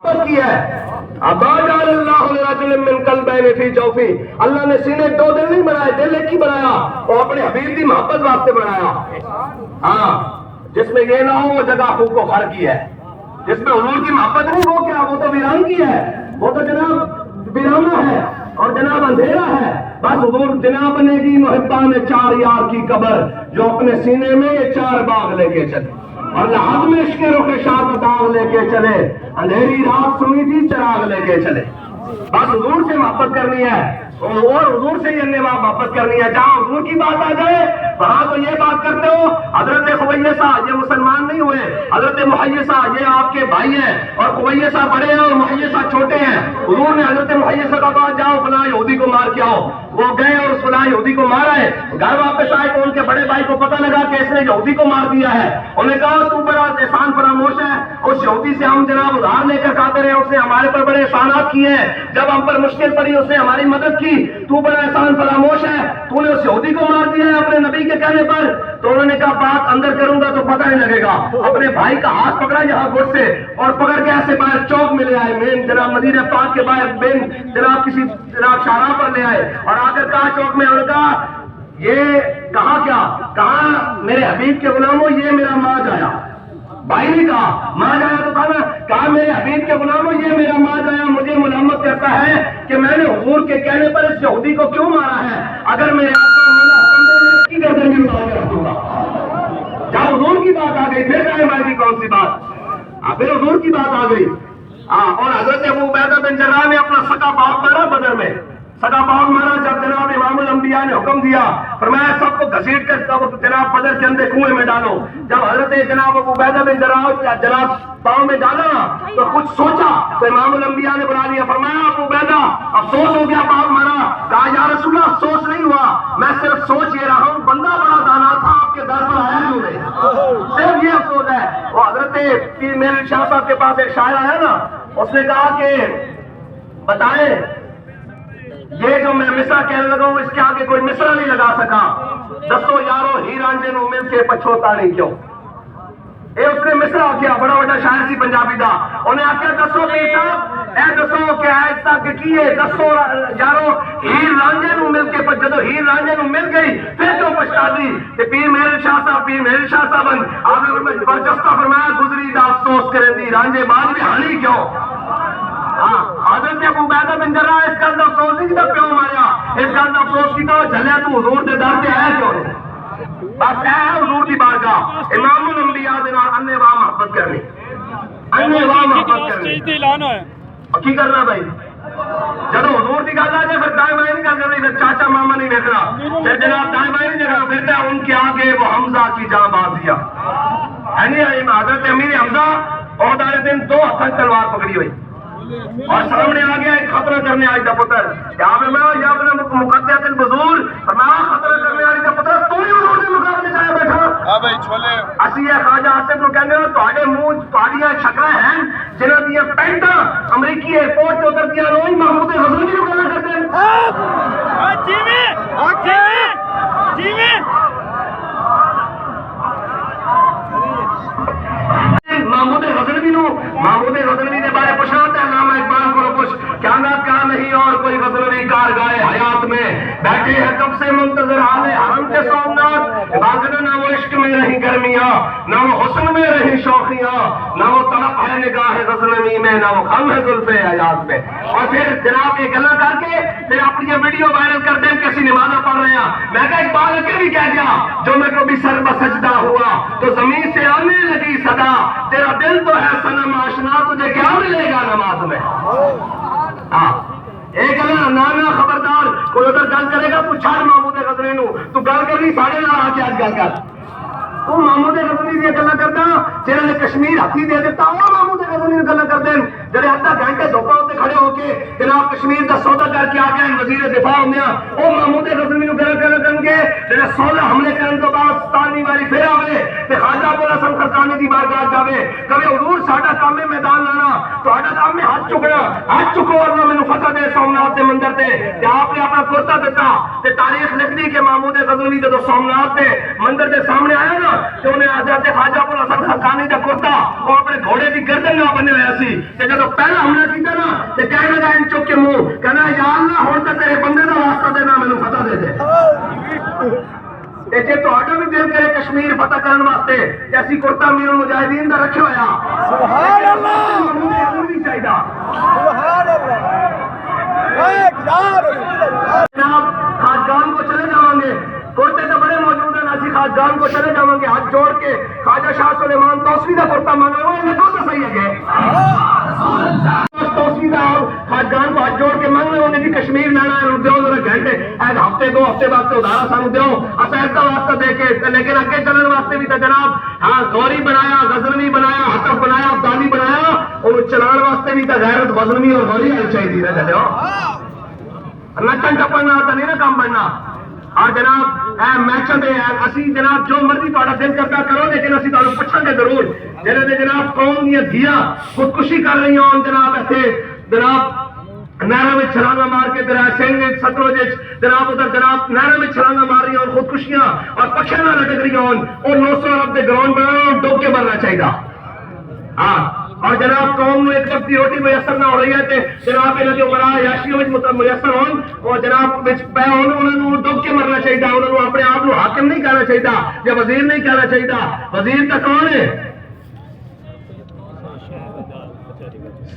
کی ہے اللہ نے سینے دو دل نہیں بنائے، دل ایک ہی بنایا، اور اپنے حبیب کی محبت واسطے بنایا۔ ہاں، جس میں یہ نہ ہو وہ جگہ خوب کو خر کی ہے، جس میں حضور کی محبت نہیں، وہ کیا، وہ تو ویران کی ہے، وہ تو جناب ویرانہ ہے اور جناب اندھیرا ہے۔ بس حضور جناب بنے گی محبان چار یار کی قبر، جو اپنے سینے میں یہ چار باغ لے کے چلے، اور لحاظ میں عشق رخ شاہ کا داغ لے کے چلے، اندھیری رات سنی تھی چراغ لے کے چلے۔ بس حضور سے محبت کرنی ہے اور حضور سے یہ محبت کرنی ہے۔ جہاں حضور کی بات آ جائے وہاں تو یہ بات کرتے ہو حضرت خویسہ یہ مسلمان نہیں ہوئے، حضرت محیسہ یہ آپ کے بھائی ہیں، اور خویسہ بڑے ہیں اور محیسہ چھوٹے ہیں۔ حضور نے حضرت محیسہ کا کہا جاؤ فلاں یہودی کو مار کے آؤ، وہ گئے اور اس فلاں یہودی کو مارا ہے۔ گھر واپس آئے تو ان کے بڑے بھائی کو پتہ لگا کہ اس نے یہودی کو مار دیا ہے۔ انہوں نے کہا تو بڑا احسان فراموش ہے، اس یہودی سے ہم جناب ادھار لے کر کھاتے رہے، اس نے ہمارے پر بڑے احسانات کیے ہیں، جب ہم پر مشکل پڑی اس نے ہماری مدد کی، تو بڑا احسان فراموش ہے، تو نے اس یہودی کو مار دیا ہے اپنے نبی کے کہنے پر۔ تو انہوں نے کہا بات اندر کروں گا تو پتہ نہیں لگے گا۔ اپنے بھائی کا ہاتھ پکڑا یہاں گھٹ سے اور پکڑ کے ایسے باہر چوک میں لے آئے، مین جناب مدینہ پاک کے باہر مین جناب کسی جناب شاہراہ پر لے آئے، اور آ کر کہا چوک میں، انہوں نے کہا یہ کہا کیا، کہا میرے حبیب کے غلاموں یہ میرا ماج آیا۔ بھائی نے کہا ماج آیا تو کہا نا، کہا میرے حبیب کے غلاموں یہ میرا ماج آیا، مجھے ملامت کرتا ہے کہ میں نے حضور کے کہنے پر اس یہودی کو کیوں مارا ہے، اگر میرے آقا مولا حکم دے میں اس کی گردن بھی اتار کے رکھ دوں گا۔ جب حضور کی بات آ گئی پھر کہے بھائی کی کون سی بات، پھر حضور کی بات آ گئی۔ اور حضرت ابو عبیدہ بن جراح نے اپنا سگا باپ مارا بدر میں، سگا باپ مارا جب جناب امام الانبیاء نے حکم دیا، فرمایا سب کو گھسیٹ کر جناب بدر کے اندر کنویں میں ڈالو۔ جب حضرت جناب ابو عبیدہ بن جراح جناب پاؤں میں ڈالا تو کچھ سوچا تو امام الانبیاء نے بلا لیا، فرمایا ابو عبیدہ افسوس ہو گیا باپ مارا، کہا یا رسول اللہ افسوس نہیں ہوا، میں صرف سوچ یہ رہا ہوں بندہ بڑا دانا تھا آپ کے در پر آیا کیوں نہیں، صرف یہ افسوس ہے۔ وہ حضرت پیر میرے شاہ صاحب کے پاس ایک شاعر آیا نا، اس نے کہا کہ بتائیں یہ جو میں مصرع کہنے لگا ہوں اس کے آگے کوئی مصرع نہیں لگا سکا، دسو یارو ہی رانجے نو مل کے پچھوتا نہیں کیوں۔ اے اس نے مصرع کیا، بڑا بڑا شاعر سی پنجابی دا، انہیں آکھیا دسو پیر صاحب اے دسو کہ ایس تک کیے، دسو یارو ہیر رانجے نو مل کے جدو ہیر رانجے نو مل گئی پھر کیوں پچھتا دی۔ پیر میرے شاہ صاحب آپ نے برجستہ فرمایا گزری دا افسوس کرے دی رانجے بعد بھی ہانی کیوں۔ حضرت ابو عبیدہ بن جراح اس گل دا افسوس نہیں کیتا پیوں ماریا، اس گل دا افسوس کیتا جھلیا تو حضور دے در تے آیا کیوں نہیں۔ بس اے حضور دی بارگاہ امام الانبیاء دے نال انے واہ محبت کرنی، انے واہ محبت کرنی۔ کی کرنا بھائی جدو حضور دی گل آ جائے پھر دائیں بائیں نہیں گل کرنی، پھر چاچا ماما نہیں دیکھنا، پھر جناب دائیں بائیں نہیں دیکھنا، پھر ان کے آگے وہ حمزہ کی جاں بازیا ہے نہیں۔ حضرت امیر حمزہ عہد والے دن دو ہاتھ تلوار پکڑی ہوئی اور سامنے آ گیا ایک خطرہ کرنے آئی دا پتر، یا اپنے مقدس البذور فرمایا خطرہ کرنے آئی دا پتر تو ہی حضور دے مقابلے چاہے بیٹھا۔ اسی ہے خواجہ آصف نو کہنے تہاڈے منہ تہاڈیاں شکلاں ہیں جنہاں دیاں پینٹاں امریکی ایئرپورٹ تے اتردیاں روز محمود غزنوی نو گلاں کردے ہیں۔ محمود غزنوی کے بارے پوچھنا ہے علامہ اقبال کو کچھ قیامت کا نہیں اور کوئی غزنوی کارگاہ حیات میں بیٹھے ہیں کب سے منتظر حال حرم کے سومنات، عبادت نہ وہ عشق میں رہی گرمیاں، نہ وہ حسن میں رہی شوخیاں، نہ وہ طرف ہے نگاہ غزنوی میں، نہ وہ خم ہے زلف حیات میں۔ اور پھر جناب یہ گلا کر کے پھر اپنی ویڈیو وائرل کر دیں کیسی نمازیں پڑھ رہے ہیں۔ میں کہا اقبال اکے بھی کہہ گیا جو میں کبھی سر بسجدہ ہوا تو زمین سے آنے لگی صدا، تیرا دل تو ہے صنم آشنا تجھے کیا ملے گا نماز میں۔ ایک نانا خبردار کوئی ادھر گل کرے گا تو چھڑ محمود غزنوی نو، تو گل کرنی ساڑھے نال آ کے آج گل کر، تو محمود غزنوی دی گلا کردا جنہاں نے کشمیر ہاتھی دے دیتا وہ محمود غزنوی گلا کردے جڑے آدھا گھنٹے دھوپاں تے کھڑے ہو کے جناب کشمیر کا سودا کر کے آ گئے وزیر دفاع ہوندے او محمود غزنوی نو گھر کرن گے جڑا 16 حملے کرن تو بعد 17ویں واری پھر آوے تے خواجہ ابو الحسن خرقانی دی بارگاہ جاوے کبھی حضور ساڈا کام ہے میدان لانا تہاڈا کام ہے ہاتھ چکنا ہاتھ چکو ورنہ مینوں فتح دے سومناتھ دے مندر تے آپ نے اپنا کرتا دیتا تے تاریخ لکھ دی کہ محمود غزنوی جدوں سومناتھ دے مندر دے سامنے آیا نا تے انہیں حضرت خواجہ ابو الحسن خرقانی دا کرتا وہ اپنے گھوڑے دی گردن نہ بنے ہویا سی تے جدوں پہلا حملہ کیتا نا تے کہنے لگا ان چک کے منہ کہنا یا اللہ ہن تے تیرے بندے دا واسطہ دینا مینوں فتح دے دے جی تہاڈا بھی دل کرے کشمیر فتح کرن واسطے ایسی کرتا امیر المجاہدین دا رکھے ہویا سبحان اللہ نہیں چاہیے سبحان اللہ جناب خاجگان کو چلے جاؤں گے کرتے تو بڑے موجود ہیں اسی خاجگان کو چلے جاؤں گے ہاتھ جوڑ کے خواجہ شاہ سلیمان توسوی کا کرتا مانگا وہ لگو تو صحیح ہے توسوی کا خاجگان کو ہاتھ جوڑ کے مانگ رہے انہیں بھی کشمیر لانا ہے دیو ذرا گھنٹے ایک ہفتے 2 ہفتے واسطے ادارا سانو دیو اسیر کا واسطہ دے کے لیکن اگے چلنے واسطے بھی تو جناب ہاں گوری بنایا غزنوی بنایا حتف بنایا افغانی بنایا اور چلان واسطے بھی تو غیرت غزنوی اور گوری ہونی چاہیے نہ چلو نچن ٹپن تو نہیں نا کام بننا اور جناب اے میچ دے اسی جناب جو مرضی تہاڈا دل کرتا کرو لیکن اسی تانوں پوچھاں گے ضرور جڑے جناب قوم دیاں دھیاں خودکشی کر رہی ہوں جناب ایتھے جناب نہروں میں چھلانگا مار کے سنگھ ستلج جناب ادھر جناب نہروں میں چھلانگا مار رہی ہوں خودکشیاں اور پکھے نہ لٹک رہی ہوں اور 900 ارب دے گراؤنڈ بنانا ڈوب کے مرنا چاہیے ہاں اور جناب قوم میں ایک وقت کی روٹی میسر نہ ہو رہی ہے کہ جناب انہوں نے مرا یاشیوں میں میسر ہون اور جناب پہ انہوں نے ڈوب کے مرنا چاہیے انہوں نے اپنے آپ کو حاکم نہیں کہنا چاہیے یا وزیر نہیں کہنا چاہیے وزیر تو کون ہے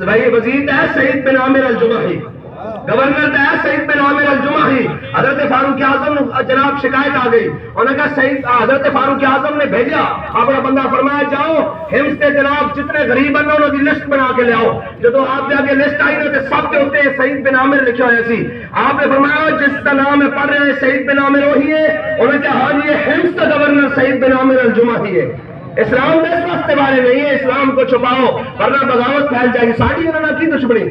بھائی وزیر ہے سعید بن عامر الجمحی گورنر ہے سعید بن عامر الجمحی حضرت فاروق اعظم جناب شکایت آ گئی انہوں نے کہا حضرت فاروق اعظم نے بھیجا اپنا بندہ فرمایا جاؤ ہمس کے جناب جتنے غریب ہیں انہوں کی لسٹ بنا کے لے آؤ جب آپ جا کے لسٹ آئی نا تو سب کے ہوتے سعید بن عامر لکھے ہوئے سی آپ نے فرمایا جس کا نام ہے پڑھ رہے ہیں سعید بن عامر وہی ہے انہوں نے کہا ہاں یہ ہمس کا گورنر سعید بن عامر الجمحی ہے اسلام میں اس واسطے بارے نہیں ہے اسلام کو چھپاؤ ورنہ بغاوت پھیل جائے گی ساڑھی انہوں کی دشمنی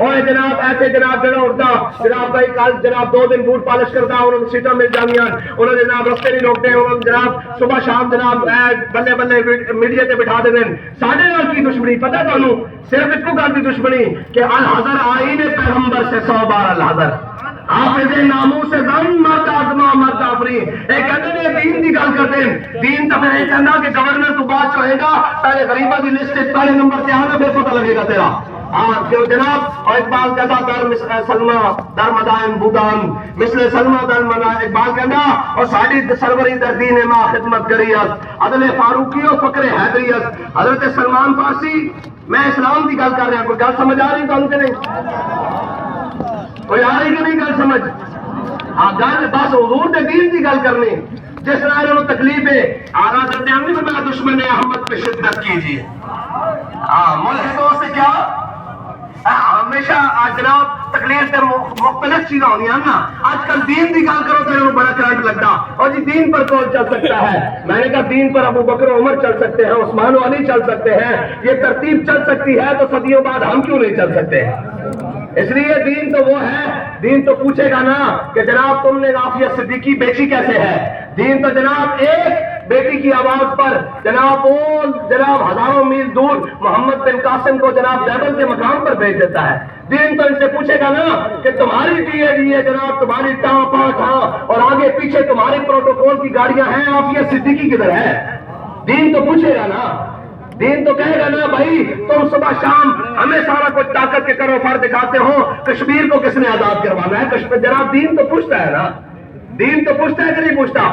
اور جناب ایسے جناب جڑا اٹھتا جناب بھائی کل جناب 2 دن بوٹ پالش کرتا انہوں نے سیٹاں مل جانیاں انہوں نے جناب رستے نہیں روکتے انہوں نے جناب صبح شام جناب بلے بلے میڈیا تے بٹھا دے دیں ساڑھے نال کی دشمنی پتہ تانوں صرف ایک گل دی دشمنی کہ الحضر آئین پیغمبر سے 100 بار الحضر حافظ ناموس زن مرد آزما مرد آفرین ایک کہتے ہیں دین دی گل کرتے ہیں دین تو پھر ایک کہنا کہ گورنر تو بات چاہے گا پہلے غریبہ دی لسٹ پہلے نمبر سے آنا پھر پتہ لگے گا تیرا جناب اور اقبال کہتا در سلمہ در مدائن بودان مثل سلمہ در مدائن اقبال کہنا اور ساڑی سروری در دین ما خدمت کریت عدل فاروقی و فقر حیدریت حضرت سلمان فارسی میں اسلام دی گل کر رہا ہوں کوئی گل سمجھ آ رہی تو کہ نہیں کوئی آ رہی کہ نہیں گل سمجھ ہاں گل بس حضور دے دین دی گل کرنی جس طرح انہوں تکلیف ہے آغا کرتے ہیں نہیں میں دشمن احمد پہ شدت کیجیے ہاں ملحدوں سے کیا ہمیشہ جناب تکلیف سے مختلف چیزیں ہونی ہیں نا آج کل دین دی گل کرو تو بڑا کرنٹ لگتا اور جی دین پر کون چل سکتا ہے میں نے کہا دین پر ابو بکر عمر چل سکتے ہیں عثمان و علی چل سکتے ہیں یہ ترتیب چل سکتی ہے تو صدیوں بعد ہم کیوں نہیں چل سکتے اس لیے دین تو وہ ہے دین تو پوچھے گا نا کہ جناب تم نے عافیہ صدیقی بیچی کیسے ہے دین تو جناب ایک بیٹی کی آواز پر جناب وہ جناب ہزاروں میل دور محمد بن قاسم کو جناب بیبل کے مقام پر بھیج دیتا ہے دین تو ان سے پوچھے گا نا کہ تمہاری ڈی جناب تمہاری ٹاں پاں ٹھاں اور آگے پیچھے تمہاری پروٹوکول کی گاڑیاں ہیں عافیہ صدیقی کدھر ہے دین تو پوچھے گا نا دین تو کہے گا نا بھائی تم صبح شام ہمیں سارا کچھ طاقت کے کرو فر دکھاتے ہو کشمیر کو کس نے آزاد کروانا ہے کشمیر جناب دین تو پوچھتا ہے نا دین تو پوچھتا ہے کہ نہیں پوچھتا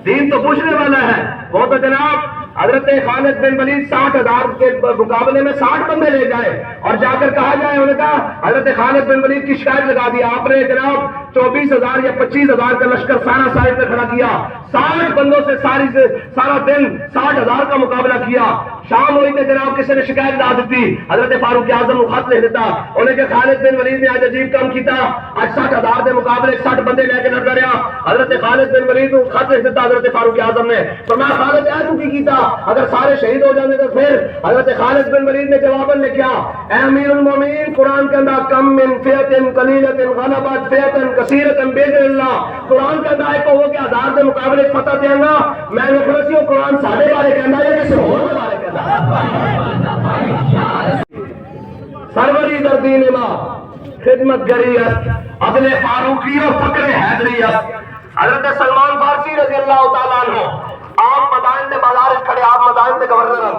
دین تو پوچھنے والا ہے وہ تو جناب حضرت خالد بن ولید 60,000 کے مقابلے میں 60 بندے لے جائے اور جا کر کہا جائے انہوں نے کہا حضرت خالد بن ولید کی شکایت لگا دی آپ نے جناب 24,000 یا 25,000 کا لشکر سارا سائڈ پہ کھڑا کیا، 60 بندوں سے سارا دن 60,000 کا مقابلہ کیا. شام ہوئی تو جناب کسی نے شکایت لا دیتی، حضرت فاروق اعظم کو خط لکھ دیتا، انہیں کہ خالد بن ولید نے آج عجیب کام کیتا، آج 60,000 کے مقابلے 60 بندے لے کے لڑتا رہا. حضرت خالد بن ولید کو خط لکھ دیتا حضرت فاروق اعظم نے، فرمایا خالد اے تو کی کیتا، اگر سارے شہید ہو جاندے تو پھر. حضرت خالد بن ولید نے جواباً لکھا، اے امیر المومنین، قرآن کے اندر کم من فئۃ قلیلۃ غلبت فئۃ کثیرۃ باذن اللہ، قرآن کے اندر ایک ہو کہ 1000 کے مقابلے فتح دینا. میں نے فرسی قرآن سارے بارے کہنا ہے کسی اور کے بارے کہنا سروری در دین ما خدمت گریت عدل فاروقی و فکر حیدریت. حضرت سلمان فارسی رضی اللہ تعالیٰ عنہ آپ مدائن دے بازار کھڑے، آپ مدائن دے گورنر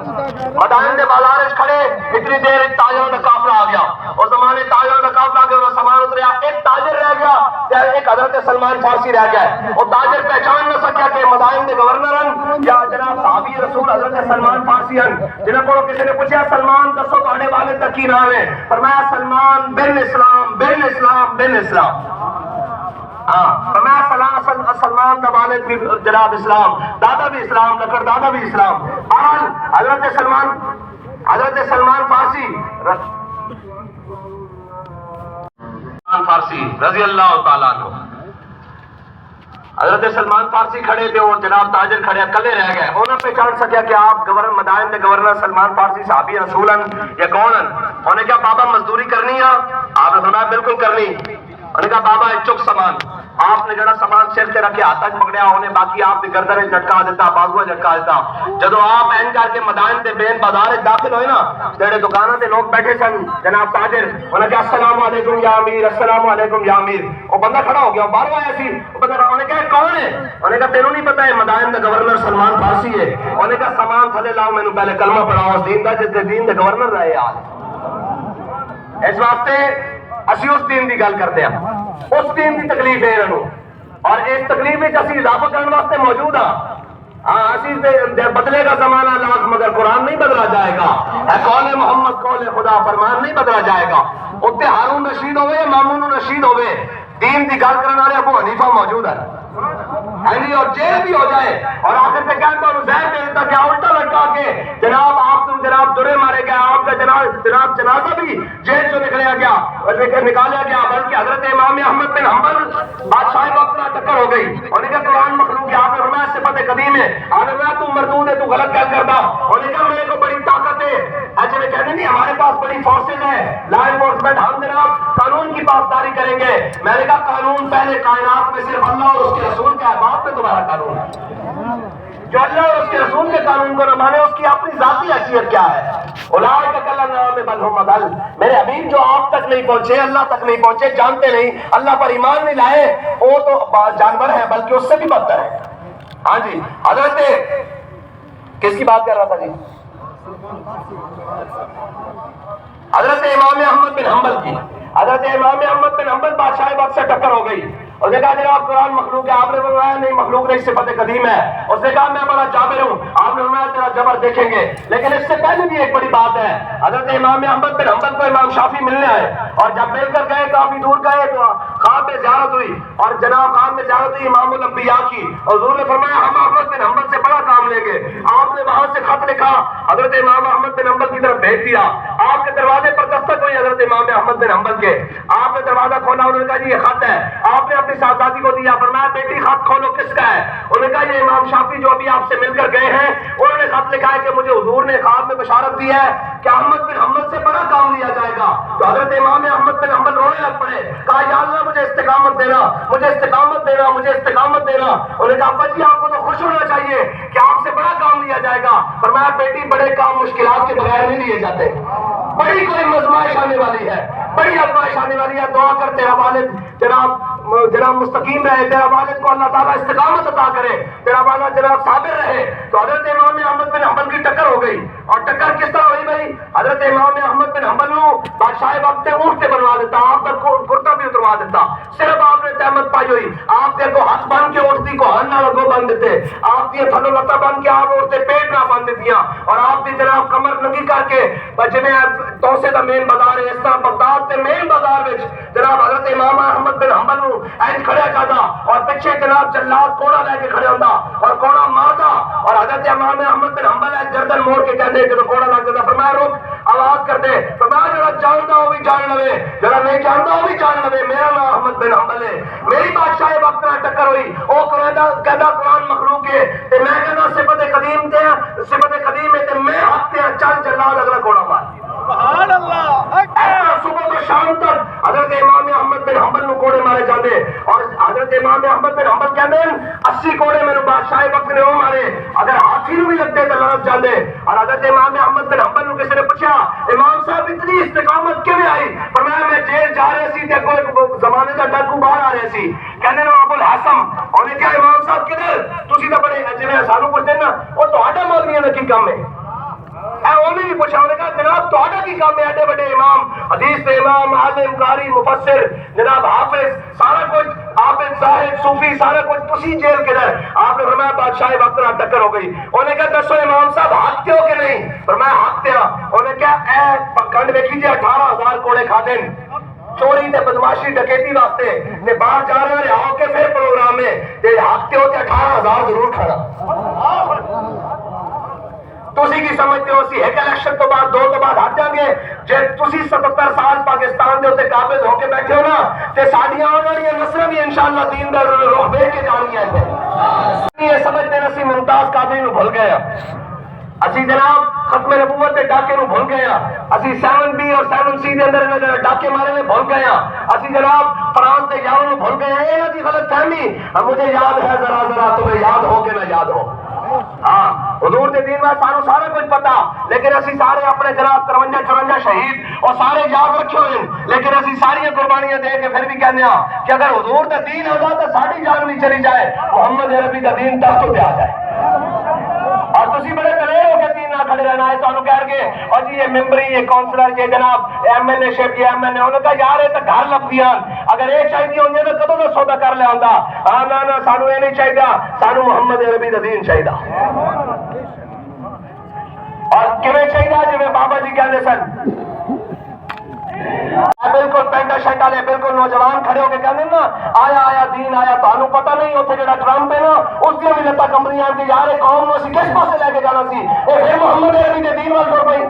مدائن دے بازار کھڑے، اتنی دیر ایک تاجروں کا قافلہ آ گیا، اور زمانے تاجروں کا قافلہ آ گیا اور سامان اتریا، ایک تاجر رہ گیا، ایک حضرت سلمان فارسی رہ گیا. اور تاجر پہچان نہ سکیا کہ مدائن دے گورنر یا جناب صحابی رسول حضرت سلمان فارسی ہیں. جنہوں کو کسی نے پوچھا سلمان دسو تہاڈے والد دا کی نام ہے؟ فرمایا سلمان بن اسلام بن اسلام بن اسلام. سلمان کا والد بھی جناب اسلام، دادا بھی اسلام، لکڑ دادا بھی اسلام. بہرحال حضرت سلمان فارسی رضی اللہ تعالیٰ عنہ، حضرت سلمان فارسی کھڑے تھے اور جناب تاجر کھڑے کلے رہ گئے. انہوں نے پہچان سکیا کہ آپ مدائن دے گورنر سلمان فارسی صحابی رسولن یا کونن. انہوں نے کہا بابا مزدوری کرنی ہے؟ آپ نے فرمایا بالکل کرنی. انہوں نے کہا بابا چک سامان. آپ نے جڑا سامان سر سے رکھے ہاتھ تک پکڑیا، انہیں باقی آپ نے گردن جھٹکا دیتا، بازو جھٹکا دیتا. جدو آپ این کر کے مدائن دے بین بازار داخل ہوئے نا، جڑے دکانوں تے لوگ بیٹھے سن جناب تاجر، انہوں نے کہا السلام علیکم یا امیر، السلام علیکم یا امیر. وہ بندہ کھڑا ہو گیا، باہر آیا سی. وہ بندہ انہوں نے کہا کون ہے؟ انہوں نے کہا تینوں نہیں پتا ہے مدائن دا گورنر سلمان فارسی ہے. انہوں نے کہا سامان تھلے لاؤ، میں نے پہلے کلمہ پڑھاؤ اس دین دا جس دے دین دے گورنر رہے آج. اس واسطے اسی اس دین دی گل کرتے ہیں، اس دین دی تکلیف ہے انہوں، اور اس تکلیف میں اسی اضافہ کرنے واسطے موجود ہاں. اسی بدلے کا زمانہ لاکھ مگر قرآن نہیں بدلا جائے گا. قول محمد قول خدا فرمان نہیں بدلا جائے گا. اتنے ہارون رشید ہوئے یا مامون رشید ہوئے، دین دی گل کرنے والے ابو حنیفہ موجود ہے اور جیل بھی ہو جائے اور آخر سے کہتا ہوں زہر دے دیتا کیا الٹا لٹکا کے جناب آپ تم جناب درے مارے گئے، آپ کا جناب جنازہ بھی جیل سے نکلیا گیا نکالا گیا. بلکہ حضرت امام احمد بن حنبل بادشاہ وقت میں ٹکر ہو گئی. انہوں نے کہا قرآن مخلوق ہے، آپ نے فرمایا صفت قدیم ہے، آپ نے فرمایا تو مردود ہے، تو غلط کیا کرتا. انہوں نے کہا میرے کو بڑی طاقت ہے. اچھا میں کہتے نہیں ہمارے پاس بڑی فورسز ہے، لا انفورسمنٹ، ہم جناب قانون کی پاسداری کریں گے. میں نے کہا قانون پہلے کائنات میں صرف اللہ اور اس کے رسول کا ہے، بعد میں تمہارا قانون ہے. جو اللہ اور اس کے رسول کے قانون کو نہ مانے اس کی اپنی ذاتی حیثیت کیا ہے؟ اولئک کالانعام بل هم اضل. میرے حبیب جو آپ تک نہیں پہنچے، اللہ تک نہیں پہنچے، جانتے نہیں، اللہ پر ایمان نہیں لائے، وہ تو جانور ہے بلکہ اس سے بھی بدتر ہے. ہاں جی، حضرت کس کی بات کر رہا تھا جی؟ حضرت امام احمد بن حنبل کی. حضرت امام احمد بن حنبل بادشاہ وقت سے ٹکر ہو گئی. اس نے کہا جناب قرآن مخلوق ہے، آپ نے فرمایا نہیں مخلوق نہیں، صفت قدیم ہے. اس نے کہا میں بڑا جابر ہوں، آپ نے فرمایا تیرا جبر دیکھیں گے. لیکن اس سے پہلے بھی ایک بڑی بات ہے، حضرت امام احمد بن حنبل کو امام شافعی ملنے آئے اور جب مل کر گئے کافی دور گئے تو خواب میں زیارت ہوئی اور جناب خواب میں زیارت ہوئی امام الانبیاء کی. اور حضور نے فرمایا ہم احمد بن حنبل سے بڑا کام لیں گے. آپ نے وہاں سے خط لکھا، حضرت امام احمد بن حنبل کی طرف بھیج دیا. آپ کے دروازے پر دستک ہوئی حضرت امام احمد بن حنبل کے. آپ نے دروازہ کھولا، انہوں نے کہا جی یہ خط ہے. آپ نے اپنی صاحبزادی کو دیا، فرمایا بیٹی خط کھولو کس کا ہے؟ انہوں نے کہا یہ امام شافعی جو ابھی آپ سے مل کر گئے ہیں، انہوں نے خط لکھا ہے کہ مجھے حضور نے خواب میں بشارت دی ہے کہ احمد بن حنبل سے بڑا کام لیا جائے گا. تو حضرت امام احمد بن حنبل رونے لگ پڑے، کہا یا اللہ مجھے استقامت دینا، مجھے استقامت دینا، مجھے استقامت دینا. انہوں نے کہا ابا جی آپ کو تو خوش ہونا چاہیے کہ آپ سے بڑا کام لیا جائے گا. فرمایا بیٹی بڑے کام مشکلات کے بغیر نہیں لیے جاتے، بڑی کوئی آزمائش آنے والی ہے، بڑی آزمائش آنے والی ہے. دعا کر تیرا والد جناب مستقیم رہے، تیرا والد کو اللہ تعالیٰ استقامت عطا کرے، تیرا والد جناب صابر رہے. تو حضرت امام احمد بن حنبل کی ٹکر ہو گئی. اور ٹکر کس طرح ہوئی بھائی؟ حضرت امام احمد بن حنبل بادشاہ وقت نے اونٹ سے بنوا دیتا، آپ تک کرتا بھی اتروا دیتا، صرف آپ نے تحمت پائی ہوئی، آپ دیکھو ہاتھ باندھ کے اٹھتی کو ہن نہ لگو باندھ دیتے، آپ یہ تھلو لتا باندھ کے آپ اٹھتے پیٹ نہ باندھ دیتیاں، اور آپ بھی جناب کمر ننگی کر کے جنہیں توسے دا مین بازار ہے اس طرح بغداد کے مین بازار وچ جناب حضرت امام احمد بن حنبل نو اینج کھڑیا جاتا، اور پیچھے جناب جلاد کوڑا لے کے کھڑے ہوندا اور کوڑا مارتا، اور حضرت امام احمد بن حنبل گردن موڑ کے کہتے جب کوڑا لگ جاتا فرمایا رک، آواز کرتے فرمایا جڑا جانتا وہ بھی جان لوے، جڑا نہیں جانتا وہ بھی جان لوے، میرا نام احمد بن حنبل ہے، میری بادشاہ وقت نہ ٹکر ہوئی، او کہدا قرآن مخلوق ہے تے میں کہدا صفت قدیم تے صفت قدیم ہے تے میں حق تے چل جلاد اگلا کوڑا مار سبحان اللہ اکبر۔ صبح تو شام تک حضرت امام احمد بن حنبل نو کوڑے مارے جاندے، اور حضرت امام احمد بن حنبل کہندے 80 کوڑے میرے بادشاہ وقت نے وہ مارے، اگر ہاتھی نو بھی لگتے تو لڑک جاندے، اور حضرت امام احمد بن حنبل نو کسی نے پوچھا امام صاحب اتنی استقامت کیوں آئی؟ فرمایا میں جیل جا رہے سی تے کوئی زمانے دا ڈاکو باہر آ رہے سی، کہندے نو ابو الحسن انہیں کہا امام صاحب کدھر تسی تو بڑے جویں سانو پوچھتے نا وہ تہاڈا مولویاں دا کی کام ہے، انہیں بھی پوچھا، انہیں کہا جناب تہاڈا کی کام ہے ایڈے بڑے امام حدیث دے امام عالم قاری مفسر جناب حافظ سارا کچھ عابد زاہد صوفی سارا کچھ تسی جیل کدھر؟ آپ نے فرمایا بادشاہ وقت نہ ٹکر ہو گئی، انہیں کہا دسو امام صاحب حق تے ہو کہ نہیں؟ فرمایا حق تے ہاں، انہیں کہا اے پکھنڈ ویکھی جے 18,000 کوڑے کھا دین چوری تے بدماشی ڈکیتی واسطے تے باہر جا رہے ہو کے پھر پروگرام میں تے حق تے ہو تے 18,000 ضرور کھانا۔ تسی کی سمجھتے ہو سی ایک الیکشن تو بعد 2 تو بعد ہٹ جائیں گے، جے تسی 77 سال پاکستان دے اوتے قابض ہو کے بیٹھے ہو نا تے ساڈیاں آنے والی نسلاں بھی انشاءاللہ دین دا رخ دیکھ کے جانیاں ہیں۔ یہ سمجھتے ہیں اسی ممتاز قادری نو بھول گئے، اسی جناب ختم نبوت دے ڈاکے نو بھول گئے، اسی 7B اور 7C دے اندر انہاں ڈاکے مارے نے بھول گئے، اسی جناب فرانس دے یاروں نو بھول گئے، اے دی غلط فہمی مجھے یاد ہے ذرا ذرا تمہیں یاد ہو کہ نہ یاد ہو۔ ہاں حضور دے دین میں سانو سارا کچھ پتا، لیکن اسی سارے اپنے جناب 53-54 شہید اور سارے یاد رکھے ہوئے، لیکن اسی ساری قربانیاں دے کے پھر بھی کہنے ہاں کہ اگر حضور دا دین ہوگا تو ساری جان بھی چلی جائے، محمد عربی دا دین تخت پہ آ جائے۔ اور تسی بڑے دلیر ہو کے دین نہ کھڑے رہنا ہے، تو کہہ گے اور جی یہ ممبری یہ کونسلر یہ جناب MLA شپ یہ MLA انہوں نے کہا یار یہ تو گھر لب دیاں اگر یہ چاہیے ہوندی تو کدوں دا سودا کر لیا ہوندا، ہاں نہ سانو یہ نہیں چاہیے، سانو محمد عربی دا دین چاہیے۔ اور کیویں چاہیے جی بابا جی کہتے سن بالکل پینٹا شرٹ والے بالکل نوجوان کھڑے ہو کے کہتے نا آیا آیا دین آیا، تمہیں پتہ نہیں اتنے جڑا ٹرمپ ہے نا اس دیا بھی لتاں کمریاں آتی یار یہ قوم نو اسی کس پاسے لے کے جانا سی، یہ پھر محمد عربی دے دین وال ٹر پئی۔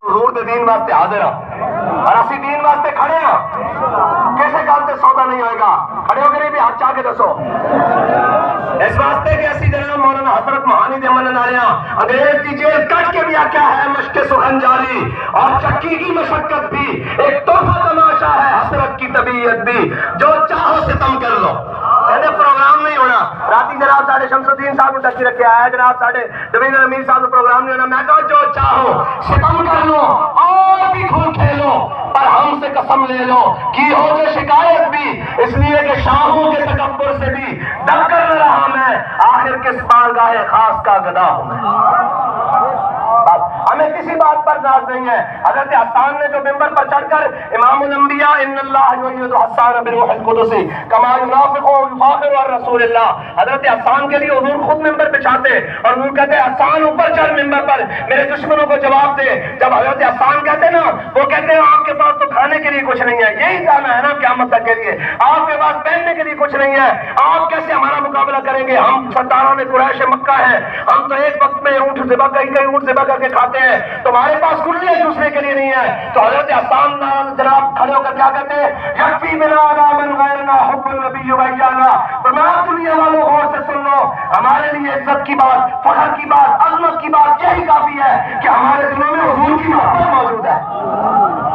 حضور دے دین واسطے حاضر ہاں اور اسی دین واسطے کھڑے ہاں، کسے گل تے سودا نہیں ہوئے گا، کھڑے ہو کے نہیں بھی ہاتھ چاہ کے دسو اس واسطے کہ اسی جناب مولانا حضرت مہانی دے منن والے ہاں، انگریز کی جیل کٹ کے بھی آکھیا ہے مشق سخن جاری اور چکی کی مشقت بھی ایک تحفہ تماشا ہے حسرت کی طبیعت بھی، جو چاہو ستم کر لو۔ کہتے پروگرام نہیں ہونا، راتی جناب ساڑھے شمس الدین صاحب کو ڈکی رکھا ہے جناب ساڑھے ڈویژن امیر صاحب کو پروگرام نہیں ہونا، میں کہا جو چاہو ستم کر لو اور بھی کھول کھیلو پر ہم سے قسم لے لو کی ہو جو شکایت بھی، اس لیے کہ شاہوں کے تکبر سے بھی ڈر کر نہ رہا میں، آخر کس بارگاہ خاص کا گدا ہوں میں۔ ہمیں کسی بات پر ناز نہیں ہے، حضرت حسان نے جو ممبر پر چڑھ کر امام الانبیاء ان اللہ یؤید حسان بروح القدس کما ینافق یفاخر الرسول اللہ، حضرت حسان کے لیے حضور خود ممبر پہ چاہتے اور حضور کہتے حسان اوپر چڑھ ممبر پر میرے دشمنوں کو جواب دے، جب حضرت حسان کہتے نا وہ کہتے ہیں آپ کے پاس تو کھانے کے لیے کچھ نہیں ہے، یہی جانا ہے نا قیامت تک کے لیے، آپ کے پاس پہننے کے لیے کچھ نہیں ہے، آپ کیسے ہمارا مقابلہ کریں گے، ہم سرداران قریش مکہ ہیں، ہم تو ایک وقت میں اونٹ ذبح کئی اونٹ ذبح کر کے کھاتے ہیں، تمہارے پاس کلیاں چوسنے کے لیے نہیں ہے۔ تو حضرت حسان جناب کھڑے ہو کر کیا کہتے ہیں یکفی بنا علی من غیرنا حب النبی ویانا، فرمایا دنیا والوں غور سے سن لو، ہمارے لیے عزت کی بات فخر کی بات عظمت کی بات یہی کافی ہے کہ ہمارے دلوں میں حضور کی محبت موجود ہے۔